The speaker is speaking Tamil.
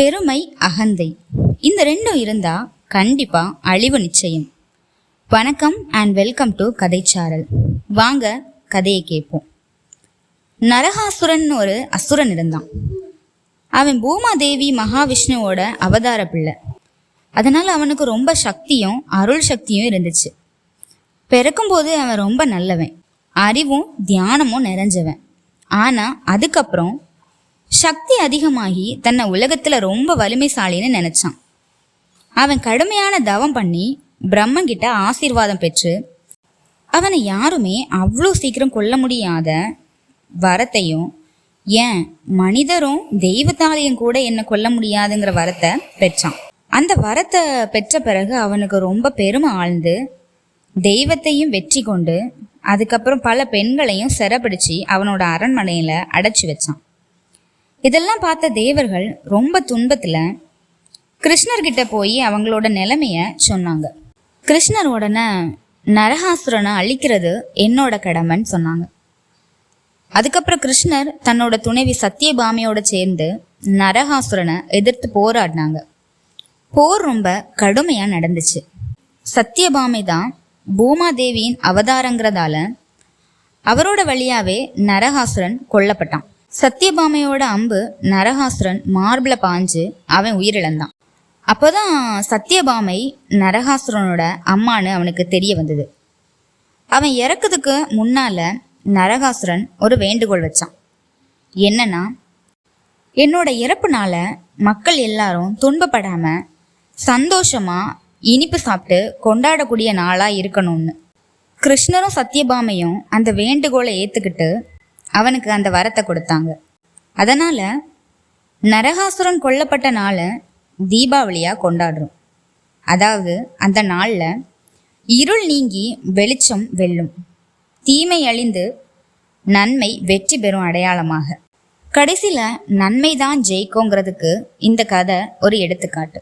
பெருமை, அகந்தை, இந்த ரெண்டும் இருந்தா கண்டிப்பா அழிவு நிச்சயம். வணக்கம் அண்ட் வெல்கம் டு கதைச்சாரல். வாங்க கதையை கேட்போம். நரகாசுரன் ஒரு அசுரன் இருந்தான். அவன் பூமாதேவி மகாவிஷ்ணுவோட அவதார பிள்ளை. அதனால அவனுக்கு ரொம்ப சக்தியும் அருள் சக்தியும் இருந்துச்சு. பிறக்கும்போது அவன் ரொம்ப நல்லவன், அறிவும் தியானமும் நிறைஞ்சவன். ஆனா அதுக்கப்புறம் சக்தி அதிகமாகி தன்னை உலகத்துல ரொம்ப வலிமைசாலின்னு நினைச்சான். அவன் கடுமையான தவம் பண்ணி பிரம்மங்கிட்ட ஆசீர்வாதம் பெற்று அவனை யாருமே அவ்வளோ சீக்கிரம் கொல்ல முடியாத வரத்தையும், ஏன் மனிதரும் தெய்வத்தாலையும் கூட என்ன கொல்ல முடியாதுங்கிற வரத்தை பெற்றான். அந்த வரத்தை பெற்ற பிறகு அவனுக்கு ரொம்ப பெருமை ஆழ்ந்து தெய்வத்தையும் வெற்றி கொண்டு அதுக்கப்புறம் பல பெண்களையும் சிறைப்பிடிச்சு அவனோட அரண்மனையில அடைச்சி வச்சான். இதெல்லாம் பார்த்த தேவர்கள் ரொம்ப துன்பத்துல கிருஷ்ணர்கிட்ட போய் அவங்களோட நிலைமைய சொன்னாங்க. கிருஷ்ணர் உடனே நரகாசுரனை அழிக்கிறது என்னோட கடமைன்னு சொன்னாங்க. அதுக்கப்புறம் கிருஷ்ணர் தன்னோட துணைவி சத்தியபாமையோட சேர்ந்து நரகாசுரனை எதிர்த்து போராடினாங்க. போர் ரொம்ப கடுமையா நடந்துச்சு. சத்தியபாமை தான் பூமாதேவியின் அவதாரங்கிறதால அவரோட வழியாவே நரகாசுரன் கொல்லப்பட்டான். சத்தியபாமையோட அம்பு நரகாசுரன் மார்பிள பாஞ்சு அவன் உயிரிழந்தான். அப்போதான் சத்தியபாமை நரகாசுரனோட அம்மானு அவனுக்கு தெரிய வந்தது. அவன் இறக்குறதுக்கு முன்னால நரகாசுரன் ஒரு வேண்டுகோள் வச்சான். என்னன்னா, என்னோட இறப்புனால மக்கள் எல்லாரும் துன்பப்படாம சந்தோஷமா இனிப்பு சாப்பிட்டு கொண்டாடக்கூடிய நாளா இருக்கணும்னு. கிருஷ்ணரும் சத்தியபாமையும் அந்த வேண்டுகோளை ஏத்துக்கிட்டு அவனுக்கு அந்த வரத்தை கொடுத்தாங்க. அதனால நரகாசுரன் கொல்லப்பட்ட நாளை தீபாவளியா கொண்டாடுறோம். அதாவது அந்த நாள்ல இருள் நீங்கி வெளிச்சம் வெல்லும், தீமை அழிந்து நன்மை வெற்றி பெறும் அடையாளமாக. கடைசியில நன்மை தான் ஜெயிக்குங்கிறதுக்கு இந்த கதை ஒரு எடுத்துக்காட்டு.